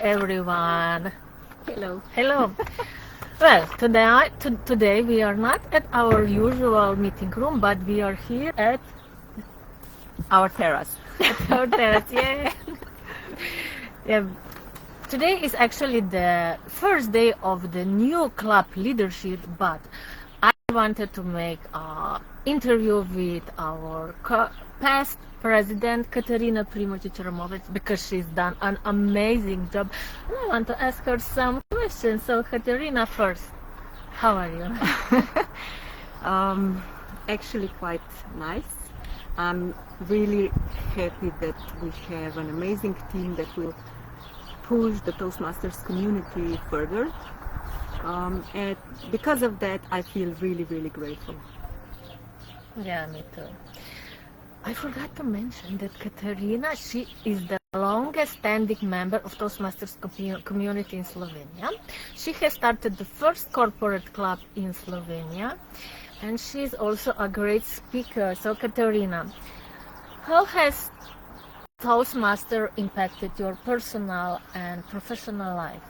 everyone. Hello. Hello. Well, today we are not at our usual meeting room, but we are here at Our terrace. our terrace. Yeah. Yeah. Today is actually the first day of the new club leadership, but I wanted to make an interview with our past president, Katarina Primožič Ramoveš, because she's done an amazing job. And I want to ask her some questions. So, Katarina, first, how are you? Actually quite nice. I'm really happy that we have an amazing team that will push the Toastmasters community further. And because of that, I feel really, really grateful. Yeah, me too. I forgot to mention that Katarina, she is the longest standing member of Toastmasters community in Slovenia. She has started the first corporate club in Slovenia, and she is also a great speaker. So Katarina, how has Toastmaster impacted your personal and professional life?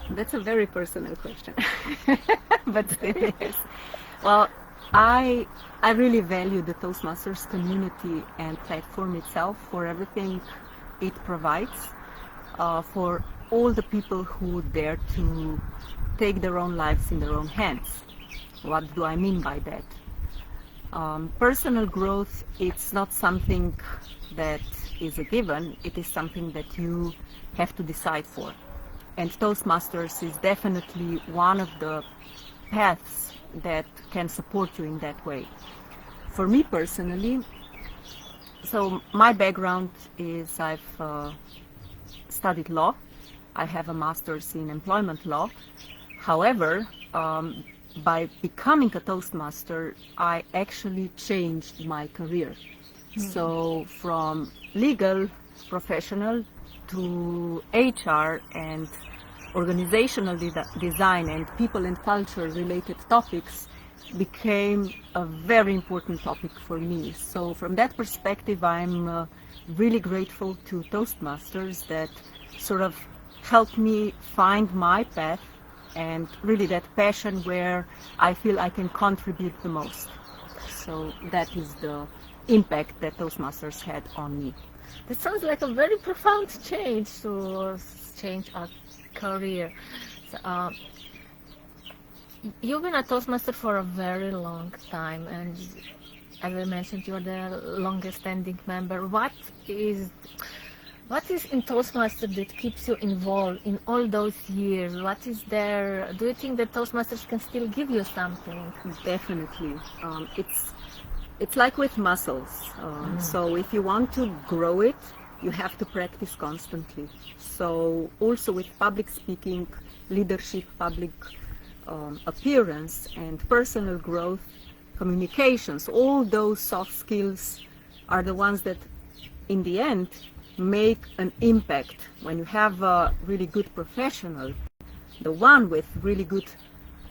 That's a very personal question, but still yes. Well, I really value the Toastmasters community and platform itself for everything it provides, for all the people who dare to take their own lives in their own hands. What do I mean by that? Personal growth, it's not something that is a given, it is something that you have to decide for. And Toastmasters is definitely one of the paths that can support you in that way. For me personally, so my background is I've studied law. I have a master's in employment law. However, by becoming a Toastmaster, I actually changed my career. So from legal professional to HR and organizational design and people and culture related topics became a very important topic for me. So from that perspective, I'm really grateful to Toastmasters that sort of helped me find my path and really that passion where I feel I can contribute the most. So that is the impact that Toastmasters had on me. That sounds like a very profound change to change our career. So, you've been a Toastmaster for a very long time, and as I mentioned, you're the longest standing member. What is in Toastmaster that keeps you involved in all those years? What is there? Do you think that Toastmasters can still give you something? Definitely. It's like with muscles. So if you want to grow it, you have to practice constantly. So also with public speaking, leadership, public appearance, and personal growth, communications, all those soft skills are the ones that in the end make an impact. When you have a really good professional, the one with really good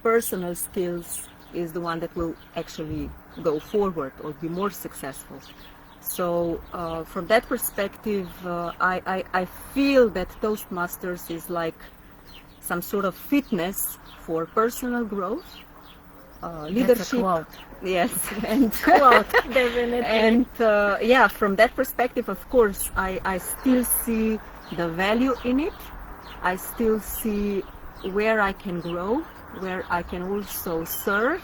personal skills is the one that will actually go forward or be more successful. So from that perspective, I feel that Toastmasters is like some sort of fitness for personal growth, leadership. That's a quote. Yes, and Quote, definitely. And yeah, from that perspective, of course, I still see the value in it. I still see where I can grow, where I can also serve.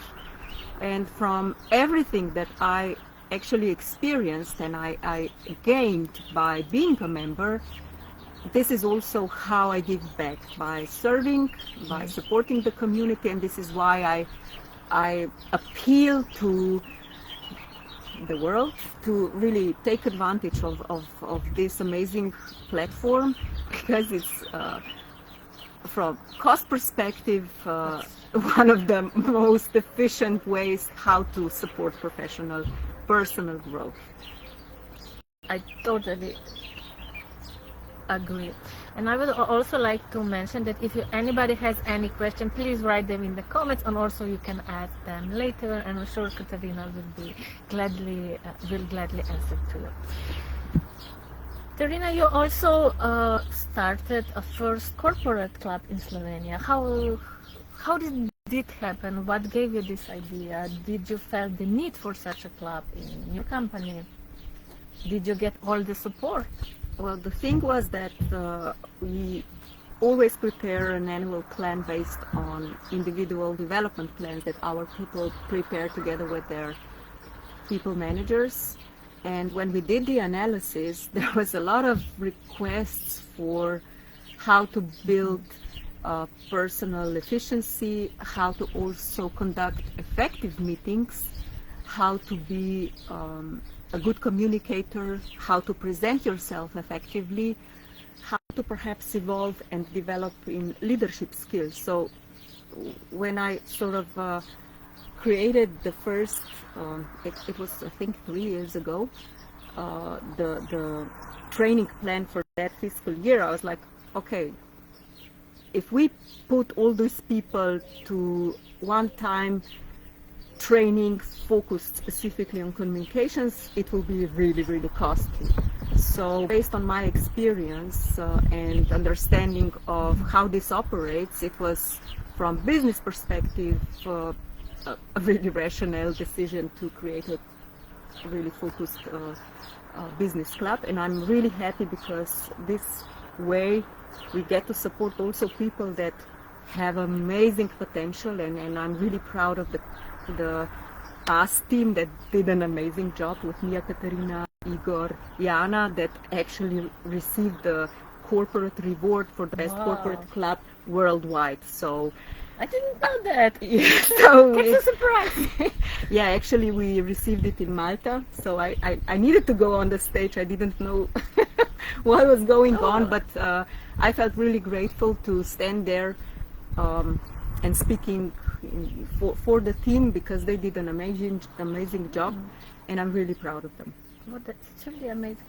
And from everything that I actually experienced and I gained by being a member, this is also how I give back, by serving, by supporting the community, and this is why I appeal to the world to really take advantage of this amazing platform, because it's from cost perspective one of the most efficient ways how to support personal growth. I totally agree. And I would also like to mention that if anybody has any question, please write them in the comments, and also you can ask them later, and I'm sure Katarina will gladly answer to you. Katarina, you also started a first corporate club in Slovenia. How did it happen? What gave you this idea? Did you feel the need for such a club in your company? Did you get all the support? Well, the thing was that we always prepare an annual plan based on individual development plans that our people prepare together with their people managers. And when we did the analysis, there was a lot of requests for how to build personal efficiency, how to also conduct effective meetings, how to be a good communicator, how to present yourself effectively, how to perhaps evolve and develop in leadership skills. So when I sort of created the first, it was I think 3 years ago, the training plan for that fiscal year, I was like, okay, if we put all these people to one-time training focused specifically on communications, it will be really, really costly. So based on my experience and understanding of how this operates, it was from business perspective a really rational decision to create a really focused business club. And I'm really happy because this way we get to support also people that have amazing potential, and I'm really proud of the past team that did an amazing job with Mia, Katarina, Igor, Jana, that actually received the corporate reward for the best corporate club worldwide. So I didn't know that. yeah, so It's a surprise. yeah, actually we received it in Malta, so I needed to go on the stage. I didn't know what was going on, but I felt really grateful to stand there and speaking for the team, because they did an amazing job, and I'm really proud of them. Well, that's really amazing.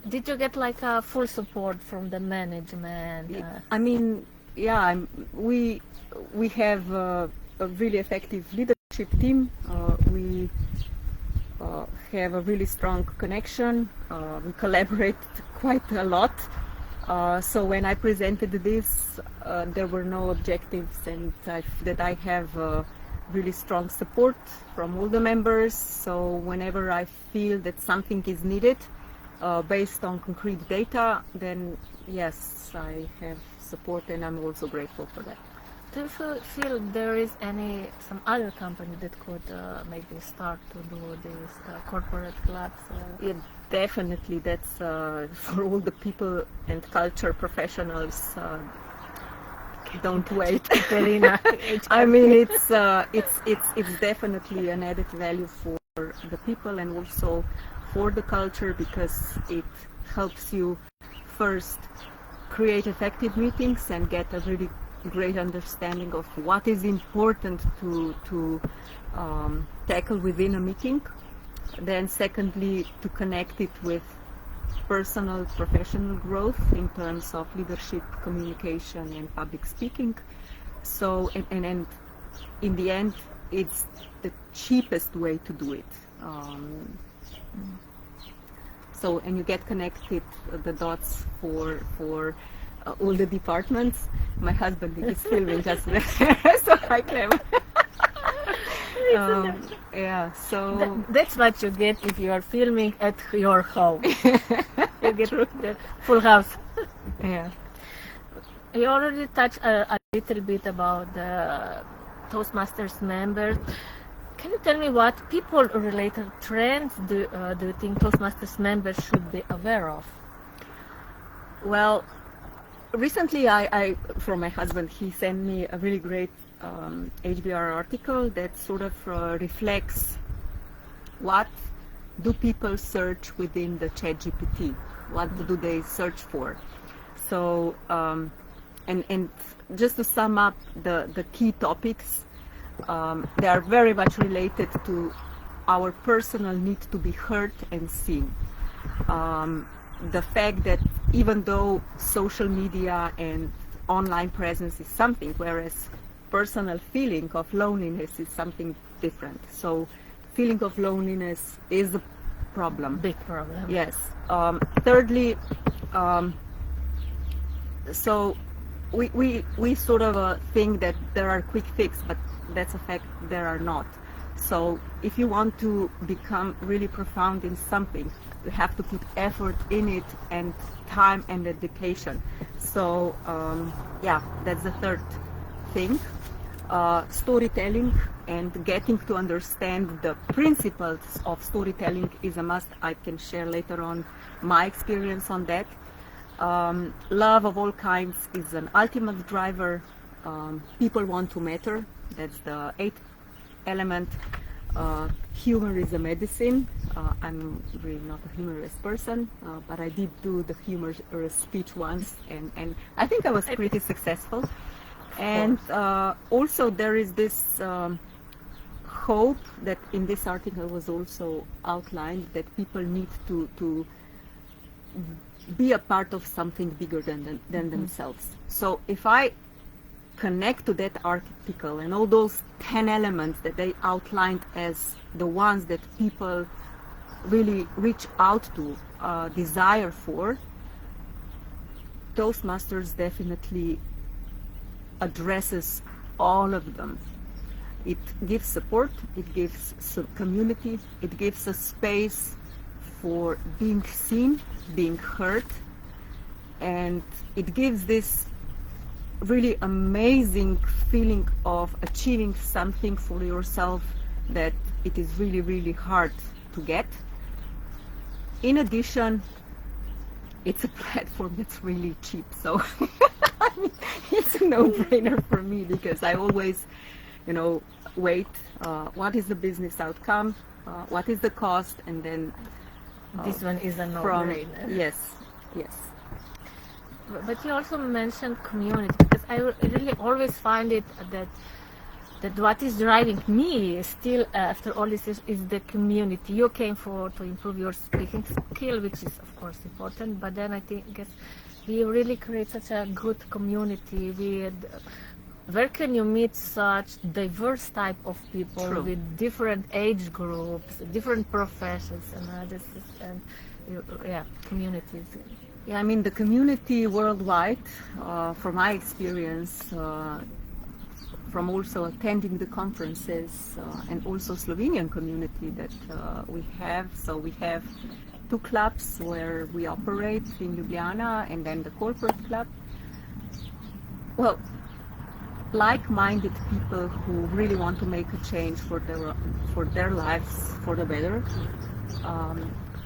Did you get like a full support from the management? I mean, yeah, we have a really effective leadership team. We have a really strong connection. We collaborate quite a lot. So when I presented this, there were no objectives, and that I have really strong support from all the members. So whenever I feel that something is needed based on concrete data, then yes, I have support, and I'm also grateful for that. Do you feel there is some other company that could maybe start to do these corporate clubs? Yeah, definitely. That's for all the people and culture professionals. Don't wait, Katarina. I mean, it's definitely an added value for the people and also for the culture, because it helps you first create effective meetings and get a really great understanding of what is important to tackle within a meeting. Then secondly, to connect it with personal, professional growth in terms of leadership, communication, and public speaking. So, and in the end, it's the cheapest way to do it. So, and you get connected the dots for all the departments. My husband is filming just there, so I can. Yeah, so that's what you get if you are filming at your home. You get the full house. yeah. You already touched a little bit about the Toastmasters members. Can you tell me what people-related trends do you think Toastmasters members should be aware of? Well, recently I from my husband, he sent me a really great HBR article that sort of reflects what do people search within the ChatGPT, what do they search for. So and just to sum up the key topics, they are very much related to our personal need to be heard and seen. The fact that even though social media and online presence is something, whereas personal feeling of loneliness is something different. So feeling of loneliness is a problem. Big problem. Yes. Thirdly, so we sort of think that there are quick fixes, but that's a fact, there are not. So if you want to become really profound in something, you have to put effort in it and time and dedication. So yeah, that's the third thing. Storytelling and getting to understand the principles of storytelling is a must. I can share later on my experience on that. Love of all kinds is an ultimate driver. People want to matter. That's the eighth element. Humor is a medicine. I'm really not a humorous person, but I did do the humorous speech once, and I think I was pretty successful. And also there is this hope that in this article was also outlined, that people need to be a part of something bigger than themselves. So if I connect to that article and all those 10 elements that they outlined as the ones that people really reach out to, desire for, Toastmasters definitely addresses all of them. It gives support, it gives community, it gives a space for being seen, being heard, and it gives this really amazing feeling of achieving something for yourself that it is really, really hard to get. In addition, it's a platform that's really cheap, so I mean, it's a no-brainer for me, because I always, wait, what is the business outcome, what is the cost, and then this one is a no-brainer. Yes. But you also mentioned community, because I really always find it that what is driving me still after all this is the community. You came to improve your speaking skill, which is of course important, but then I guess we really create such a good community where can you meet such diverse type of people. True. With different age groups, different professions, and communities. Yeah, I mean, the community worldwide, from my experience, from also attending the conferences, and also Slovenian community that we have. So we have 2 clubs where we operate in Ljubljana, and then the corporate club. Well, like-minded people who really want to make a change for their lives for the better.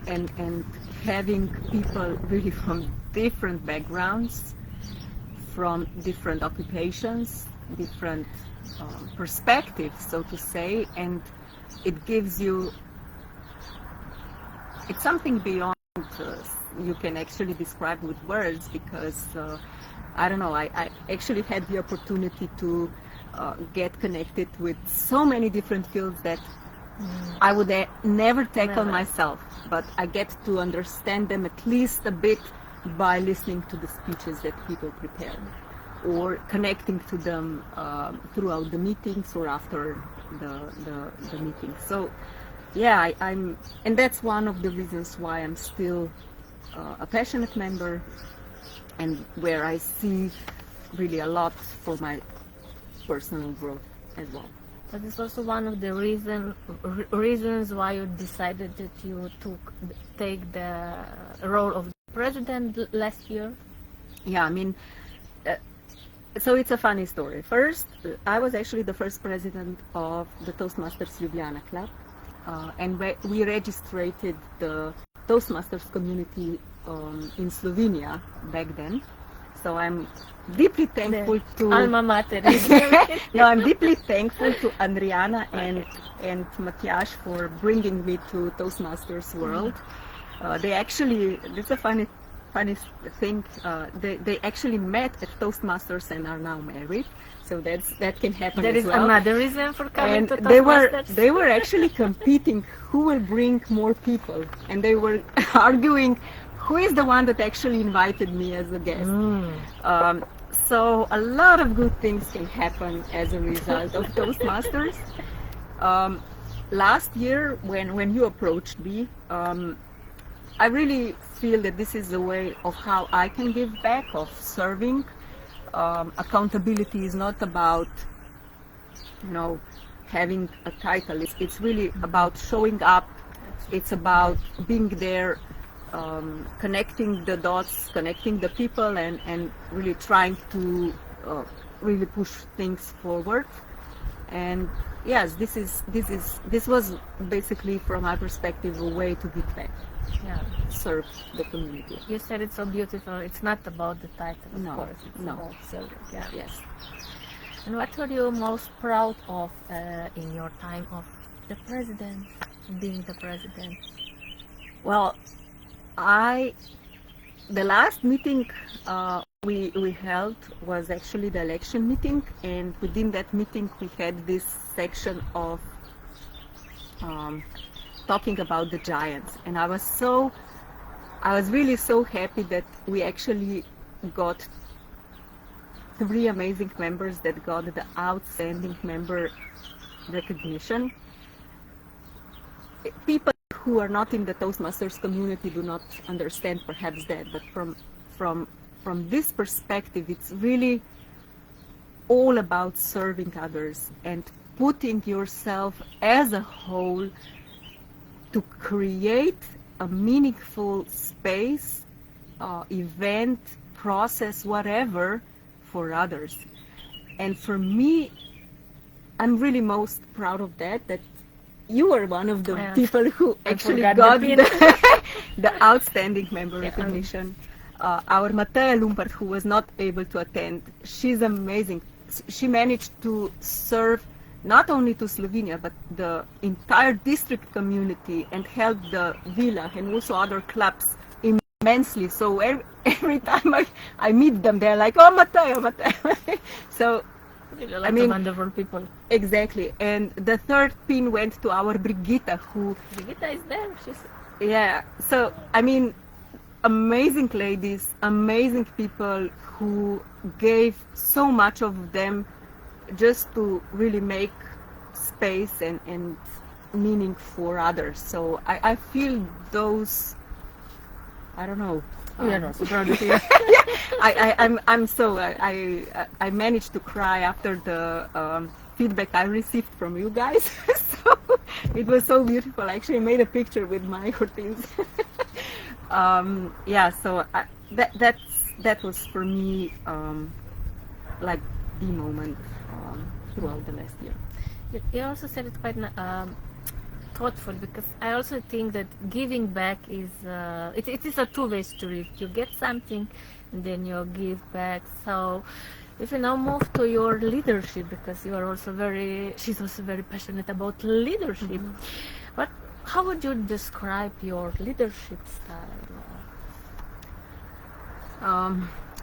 And having people really from different backgrounds, from different occupations, different perspectives, so to say, and it gives you, it's something beyond you can actually describe with words, because I don't know, I actually had the opportunity to get connected with so many different fields that I would never tackle myself, but I get to understand them at least a bit by listening to the speeches that people prepare, or connecting to them throughout the meetings or after the meeting. So yeah, and that's one of the reasons why I'm still a passionate member, and where I see really a lot for my personal growth as well. But it's also one of the reasons why you decided that you take the role of president last year. Yeah, I mean, so it's a funny story. First, I was actually the first president of the Toastmasters Ljubljana Club, and we registered the Toastmasters community in Slovenia back then. So I'm deeply thankful to alma mater. No, I'm deeply thankful to Andriana and Matjaž for bringing me to Toastmasters world. They actually, it's a funny thing. They actually met at Toastmasters and are now married. So that can happen. There as is well. another reason for coming And to Toastmasters. they were actually competing who will bring more people, and they were arguing who is the one that actually invited me as a guest. So a lot of good things can happen as a result of Toastmasters. last year when you approached me, I really feel that this is a way of how I can give back, of serving. Accountability is not about, having a title. It's really about showing up. It's about being there, connecting the dots, connecting the people, and really trying to really push things forward. And yes, this was basically, from my perspective, a way to give back. Yeah. Serve the community. You said it so beautiful. It's not about the title, of No, course. It's no. about serving. Yeah. Yes. And what are you most proud of in your time of the president, being the president? Well, the last meeting we held was actually the election meeting, and within that meeting we had this section of talking about the giants, and I was really so happy that we actually got 3 amazing members that got the outstanding member recognition. People who are not in the Toastmasters community do not understand perhaps that, but from this perspective, it's really all about serving others and putting yourself as a whole to create a meaningful space, event, process, whatever, for others. And for me, I'm really most proud of that you are one of the people who actually got the outstanding member recognition. Our Matea Lumpert, who was not able to attend, she's amazing. She managed to serve not only to Slovenia, but the entire district community, and helped the villa and also other clubs immensely. So every time I meet them, they're like, "Oh, Matea, Matea." So, I mean, wonderful people. Exactly. And the 3rd pin went to our Brigitta, Brigitta is there. Yeah. So, I mean, amazing ladies, amazing people who gave so much of them just to really make space and meaning for others. So I feel those, I don't know. So proud of you. I managed to cry after the feedback I received from you guys. So it was so beautiful. I actually made a picture with my routines. So that was for me like the moment throughout the last year. You also said it quite thoughtful, because I also think that giving back is it is a two-way street. You get something and then you give back. So if you now move to your leadership, because you are also she's also very passionate about leadership. How would you describe your leadership style?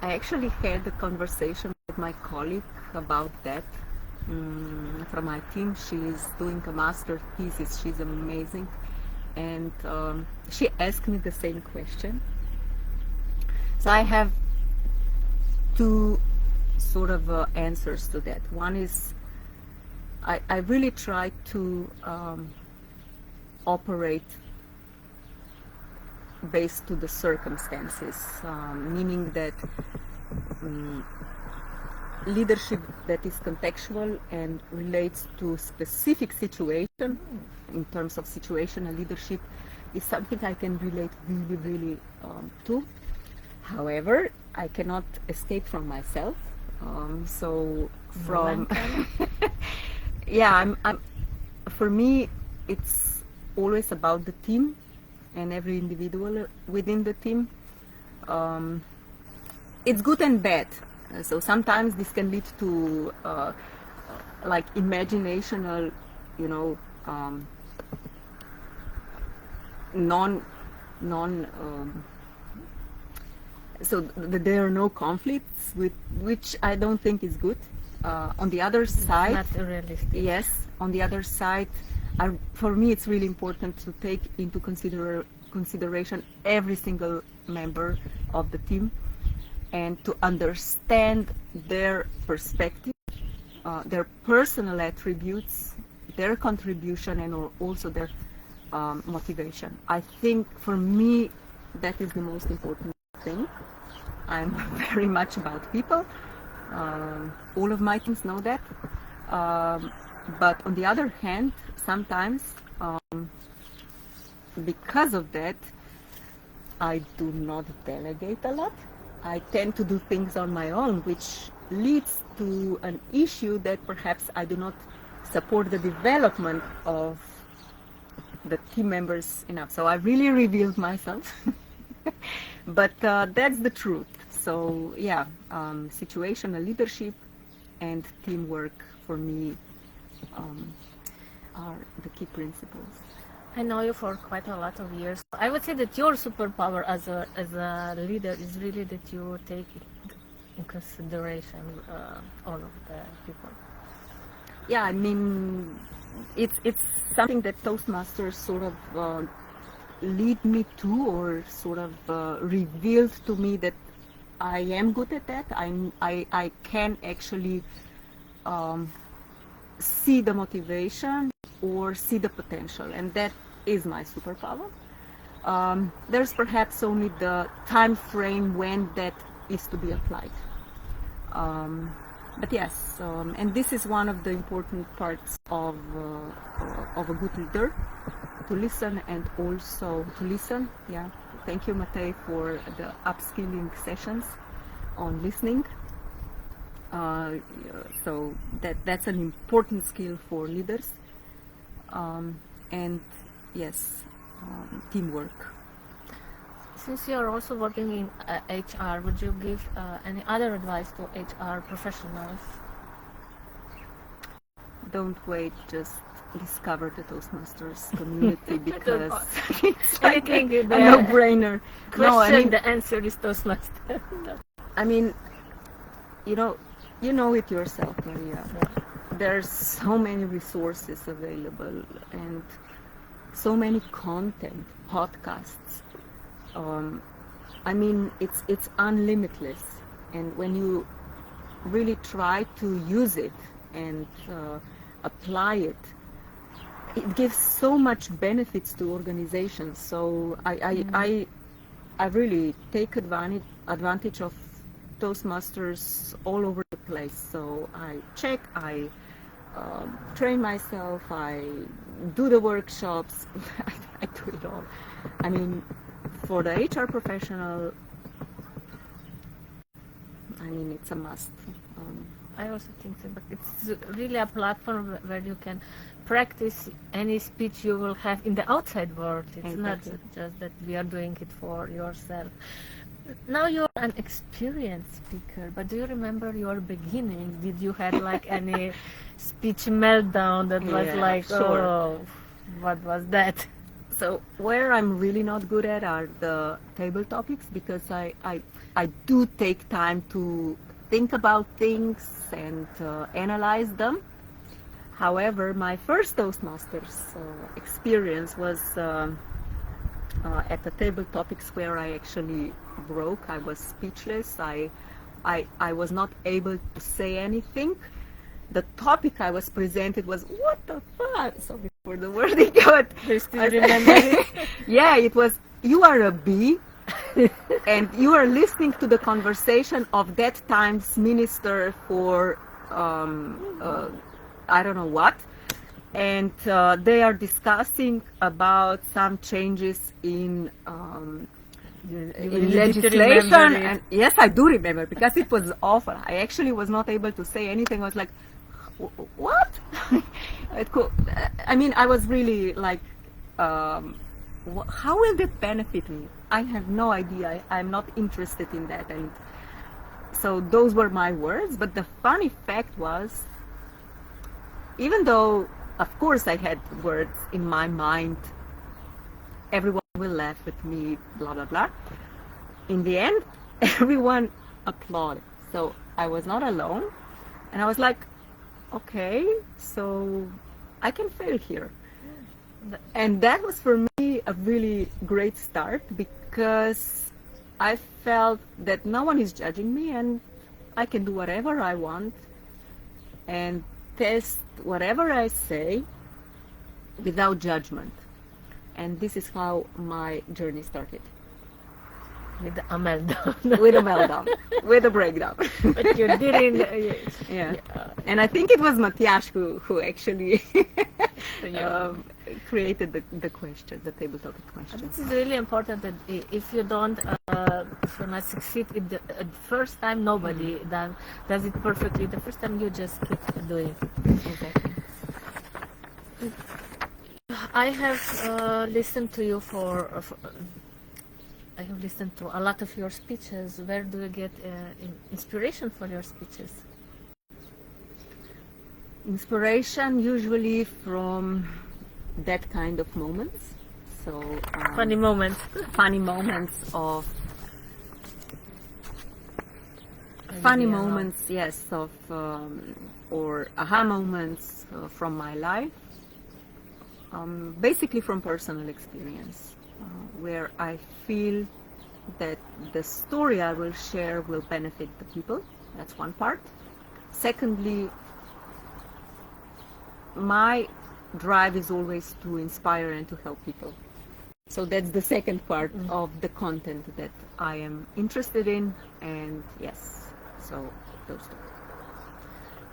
I actually had a conversation with my colleague about that. From my team, she is doing a master thesis. She's amazing, and she asked me the same question. So I have 2 sort of answers to that. One is I really try to operate based to the circumstances, meaning that leadership that is contextual and relates to specific situation, in terms of situational leadership, is something I can relate really, really to. However, I cannot escape from myself. For me, it's always about the team and every individual within the team. It's good and bad. So sometimes this can lead to like imaginational, so there are no conflicts, which I don't think is good. On the other side, not realistic. Yes, on the other side, for me it's really important to take into consideration every single member of the team, and to understand their perspective, their personal attributes, their contribution and also their motivation. I think for me that is the most important thing. I'm very much about people. All of my teams know that. But on the other hand, sometimes because of that, I do not delegate a lot. I tend to do things on my own, which leads to an issue that perhaps I do not support the development of the team members enough. So I really revealed myself. But that's the truth. So yeah, situational leadership and teamwork for me are the key principles. I know you for quite a lot of years. I would say that your superpower as a leader is really that you take in consideration all of the people. Yeah, I mean, it's something that Toastmasters sort of lead me to, or sort of revealed to me that I am good at that. I can actually see the motivation or see the potential, and that is my superpower. There's perhaps only the time frame when that is to be applied. But yes, and this is one of the important parts of a good leader, to listen and also to listen. Yeah, thank you, Matej, for the upskilling sessions on listening. So that's an important skill for leaders. And yes, teamwork. Since you are also working in HR, would you give any other advice to HR professionals? Don't wait, just discover the Toastmasters community, because it's like a no-brainer. No, I mean, the answer is Toastmasters. I mean, you know it yourself, Maria. Yeah. There's so many resources available and so many content, podcasts. I mean, it's unlimitless, and when you really try to use it and apply it, it gives so much benefits to organizations. So I really take advantage of Toastmasters all over the place. So I check, I train myself, I do the workshops, I do it all. I mean, for the HR professional, I mean, it's a must. I also think so, but it's really a platform where you can practice any speech you will have in the outside world. It's Exactly. not just that we are doing it for yourself. Now you're an experienced speaker, but do you remember your beginning? Did you have like any speech meltdown that was Yeah, like, sure. oh, what was that? So where I'm really not good at are the table topics, because I do take time to think about things and analyze them. However, my first Toastmasters experience was at the table topics where I actually broke. I was speechless. I was not able to say anything. The topic I was presented was, what the fuck? Sorry for the wording, but Do you still remember it? yeah, it was, you are a bee and you are listening to the conversation of that time's minister for I don't know what, and they are discussing about some changes in legislation. And yes, I do remember, because it was awful. I actually was not able to say anything. I was like, what? I mean, I was really like, how will that benefit me? I have no idea. I'm not interested in that. And so those were my words. But the funny fact was, even though, of course, I had words in my mind, everyone will laugh at me, blah, blah, blah. In the end, everyone applauded. So I was not alone. And I was like, okay, so I can fail here. And that was for me a really great start, because I felt that no one is judging me and I can do whatever I want and test whatever I say without judgment. And this is how my journey started. With a meltdown. With a meltdown, with a breakdown. But you didn't. Yeah. And I think it was Matthias who actually created the question, the table topic question. This is really important that if you don't, if you're not succeed at the first time, nobody does it perfectly. The first time you just keep doing it. Exactly. I have listened to you I have listened to a lot of your speeches. Where do you get inspiration for your speeches? Inspiration usually from that kind of moments. So Funny moments. funny moments of yes, of or aha moments from my life. Basically from personal experience, where I feel that the story I will share will benefit the people. That's one part. Secondly, my drive is always to inspire and to help people. So that's the second part of the content that I am interested in, and yes, so those two.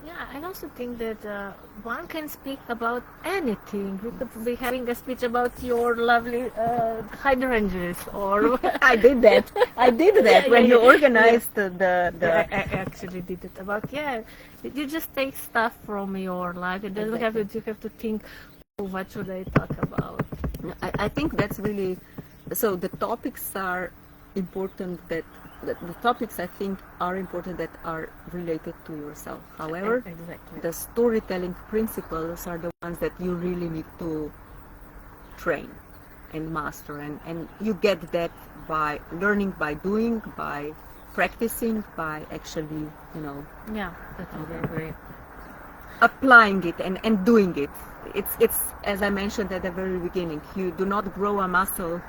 Yeah, I also think that one can speak about anything. We could be having a speech about your lovely hydrangeas, or I did that. When you organized the I actually did it about you just take stuff from your life. It doesn't have to. You have to think, oh, what should I talk about? I think that's really so. The topics are important. The topics I think are important that are related to yourself. However, Exactly. the storytelling principles are the ones that you really need to train and master, and you get that by learning, by doing, by practicing, by actually, Yeah, totally agree. applying it and doing it. It's as I mentioned at the very beginning, you do not grow a muscle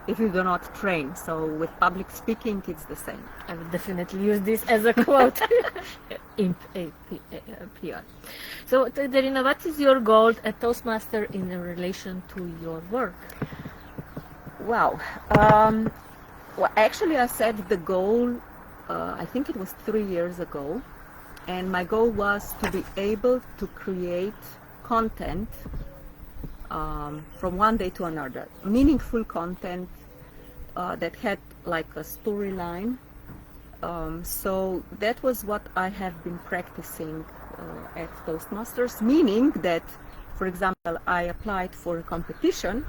if you do not train. So with public speaking, it's the same. I will definitely use this as a quote in PR. So, Katarina, what is your goal at Toastmaster in relation to your work? Wow. Well, actually, I set the goal, I think it was 3 years ago, and my goal was to be able to create content from one day to another, meaningful content that had like a storyline. So that was what I have been practicing at Toastmasters, meaning that, for example, I applied for a competition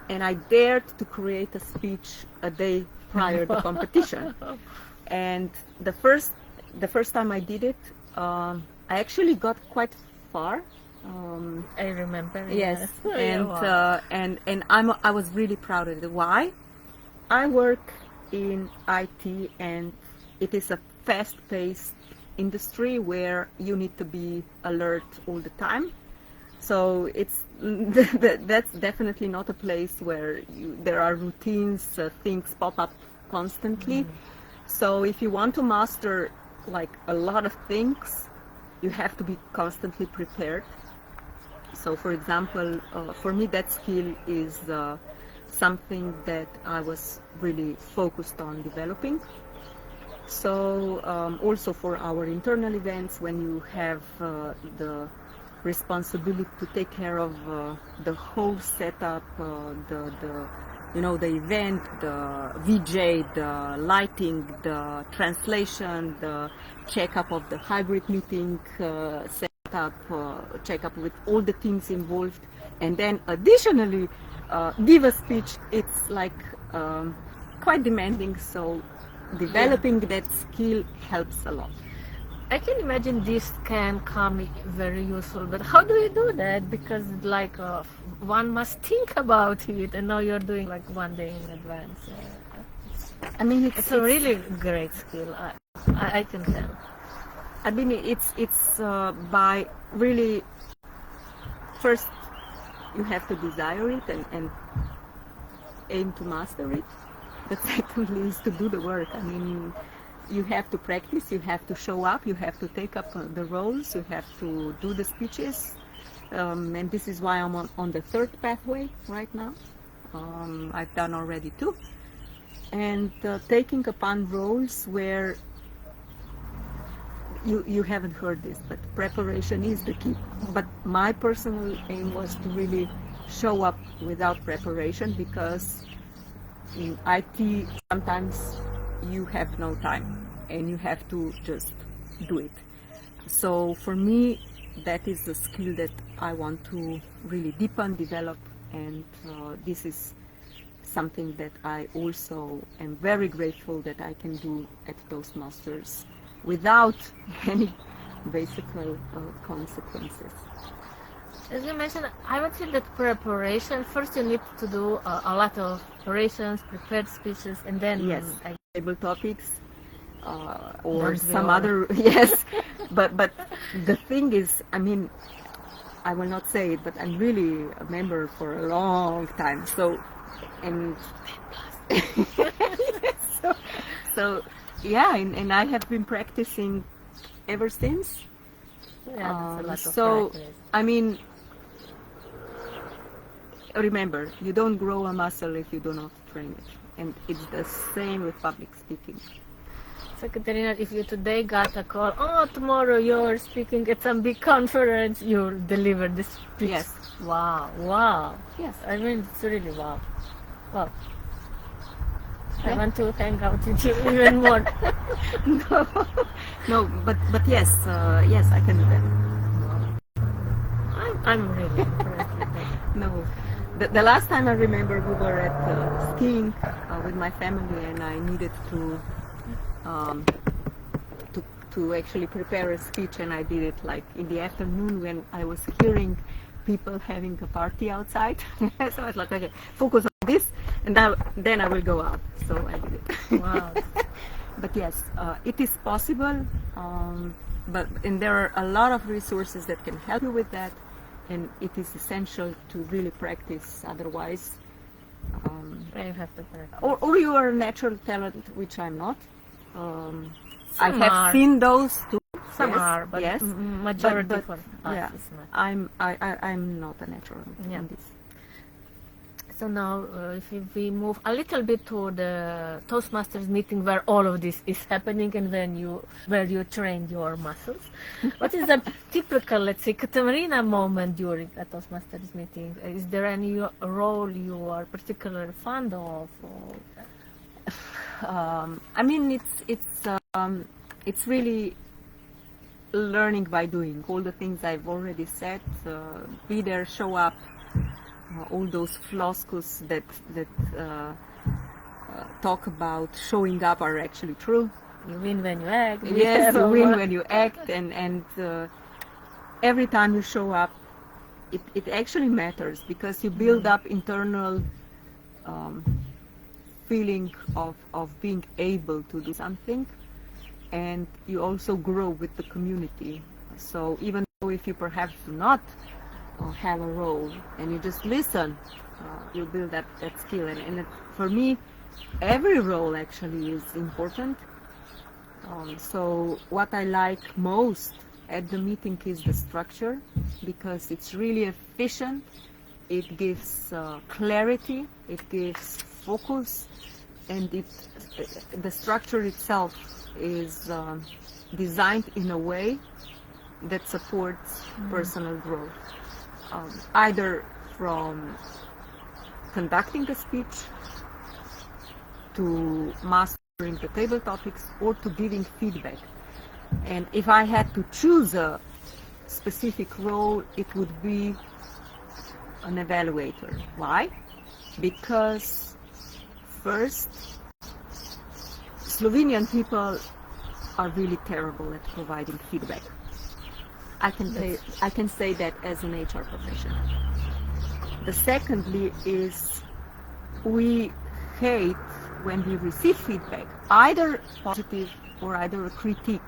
and I dared to create a speech a day prior to the competition. And the first time I did it, I actually got quite far. I remember. Yes, Wow. and I was really proud of it. Why? I work in IT, and it is a fast-paced industry where you need to be alert all the time. So that's definitely not a place where there are routines, things pop up constantly. So if you want to master like a lot of things, you have to be constantly prepared. So for example, for me that skill is something that I was really focused on developing. So also for our internal events, when you have the responsibility to take care of the whole setup, the event, the VJ, the lighting, the translation, the checkup of the hybrid meeting setup, checkup with all the teams involved, and then additionally give a speech. It's like quite demanding, so developing that skill helps a lot. I can imagine this can come very useful, but how do you do that? Because like one must think about it, and now you're doing like one day in advance. I mean, It's a really great skill. I can tell. I mean, it's by really first you have to desire it and aim to master it. But secondly is to do the work. I mean, you have to practice, you have to show up, you have to take up the roles, you have to do the speeches. and this is why I'm on the third pathway right now. I've done already 2. And taking upon roles where you haven't heard this, but preparation is the key. But my personal aim was to really show up without preparation, because in IT sometimes you have no time and you have to just do it. So for me, that is the skill that I want to really deepen, develop, and this is something that I also am very grateful that I can do at Toastmasters without any basic consequences. As you mentioned, I would say that preparation, first you need to do a lot of preparations, prepared speeches, and then table topics or Don't some go. other yes. But the thing is, I mean, I will not say it, but I'm really a member for a long time. So and so yeah, and I have been practicing ever since. Yeah, that's a lot of So practice. I mean, remember, you don't grow a muscle if you do not train it, and it's the same with public speaking. So Katarina, if you today got a call, tomorrow you're speaking at some big conference, you'll deliver this speech. Yes. Wow. Yes. I mean, it's really wow. Wow. I Yeah. want to hang out with you even more. No, but yes, yes, I can do that. I'm really impressed with that. No, the last time I remember we were at skiing with my family, and I needed to actually prepare a speech, and I did it like in the afternoon when I was hearing people having a party outside. So I was like, okay, focus on this, and then I will go out. So I did it. Wow. But yes, it is possible, and there are a lot of resources that can help you with that, and it is essential to really practice. Otherwise, I have to practice. or you are a natural talent, which I'm not. I Some have are. seen those too. Some yes, are, but yes, majority but for us yeah, is not. I'm not a natural Yeah. in this. So now, if we move a little bit to the Toastmasters meeting where all of this is happening and where you train your muscles, what is the typical, let's say, Katarina moment during a Toastmasters meeting? Is there any role you are particularly fond of? Or? I mean, it's really learning by doing. All the things I've already said, be there, show up. All those floskels that talk about showing up are actually true. You win when you act. Yes, you win when you act, and every time you show up, it actually matters, because you build up internal feeling of being able to do something, and you also grow with the community. So even though if you perhaps do not have a role and you just listen, you build that skill, and for me every role actually is important. So what I like most at the meeting is the structure, because it's really efficient, it gives clarity, it gives focus, and the structure itself is designed in a way that supports personal growth. Either from conducting a speech, to mastering the table topics, or to giving feedback. And if I had to choose a specific role, it would be an evaluator. Why? Because first, Slovenian people are really terrible at providing feedback. I can say that as an HR professional. The secondly is we hate when we receive feedback, either positive or either a critique.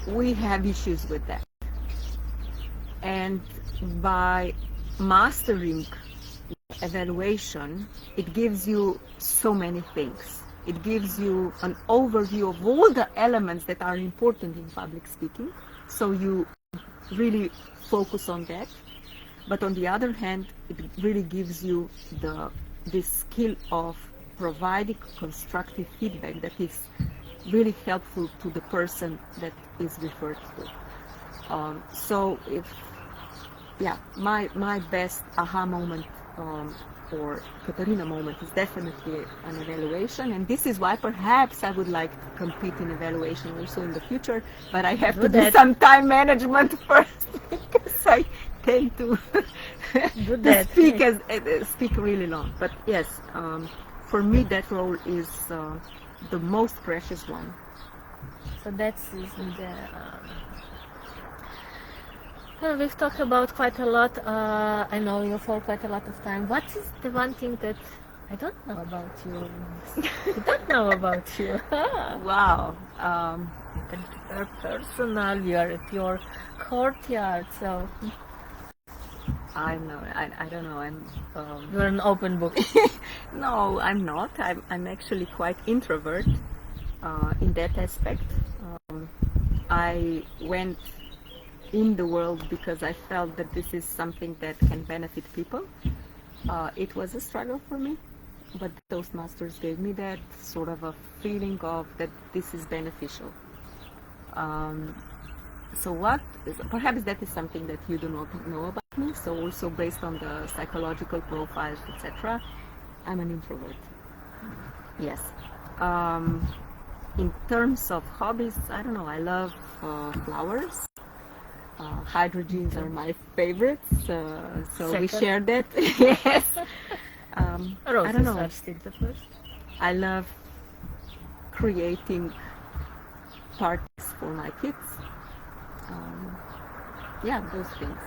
We have issues with that. And by mastering evaluation, it gives you so many things. It gives you an overview of all the elements that are important in public speaking. So you really focus on that. But on the other hand, it really gives you this skill of providing constructive feedback that is really helpful to the person that is referred to. So my best aha moment or Katarina moment is definitely an evaluation, and this is why perhaps I would like to compete in evaluation also in the future, but I have to do some time management first because I tend to speak really long. But yes, for me that role is the most precious one. So that's the. Well, we've talked about quite a lot. I know you for quite a lot of time. What is the one thing that I don't know about you? I don't know about you. Wow. You're personal. You're at your courtyard, so. I know. I don't know. You're an open book. No, I'm not. I'm actually quite introvert in that aspect. I went in the world because I felt that this is something that can benefit people. It was a struggle for me, but Toastmasters gave me that sort of a feeling of that this is beneficial. So perhaps that is something that you do not know about me. So also based on the psychological profiles, etc., I'm an introvert. Yes. In terms of hobbies, I don't know, I love flowers. Hydrogens are my favorites, so we share that. Yes. Roses I don't know. are still the first. I love creating parties for my kids. Those things.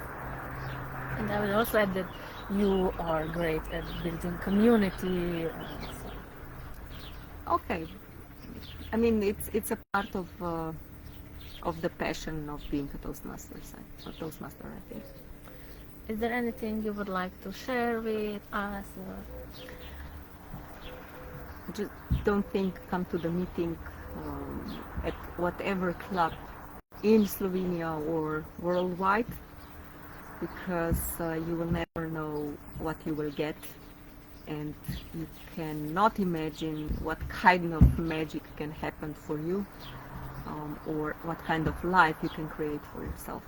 And I would also add that you are great at building community. Okay. I mean, it's a part of the passion of being a Toastmaster, I think. Is there anything you would like to share with us? Just don't think, come to the meeting at whatever club in Slovenia or worldwide, because you will never know what you will get, and you cannot imagine what kind of magic can happen for you. Or what kind of life you can create for yourself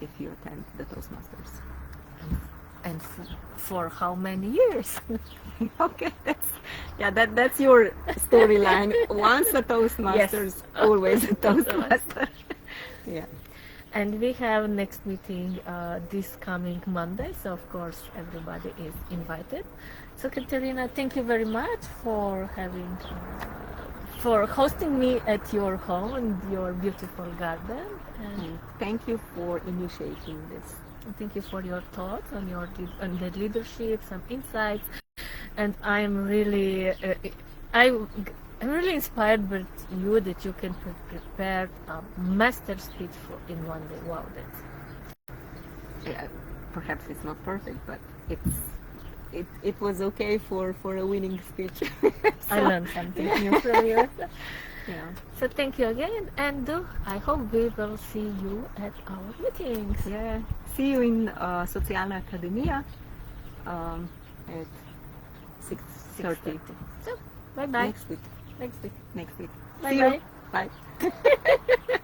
if you attend the Toastmasters. And for how many years? Okay, that's your storyline. Once a Toastmasters, yes. Always a Toastmaster. Yeah. And we have next meeting this coming Monday, so of course everybody is invited. So Katarina, thank you very much for having. For hosting me at your home and your beautiful garden. And thank you for initiating this. Thank you for your thoughts on the leadership, some insights, and I'm really inspired by you that you can prepare a master speech in one day. Wow, that's perhaps it's not perfect, but it was okay for a winning speech. I learned something new from you. Yeah. So thank you again, and I hope we will see you at our meetings. Yeah. See you in Socialna Akademija at 6:30. So bye bye. Next week. Next week. Next week. Bye bye. Bye.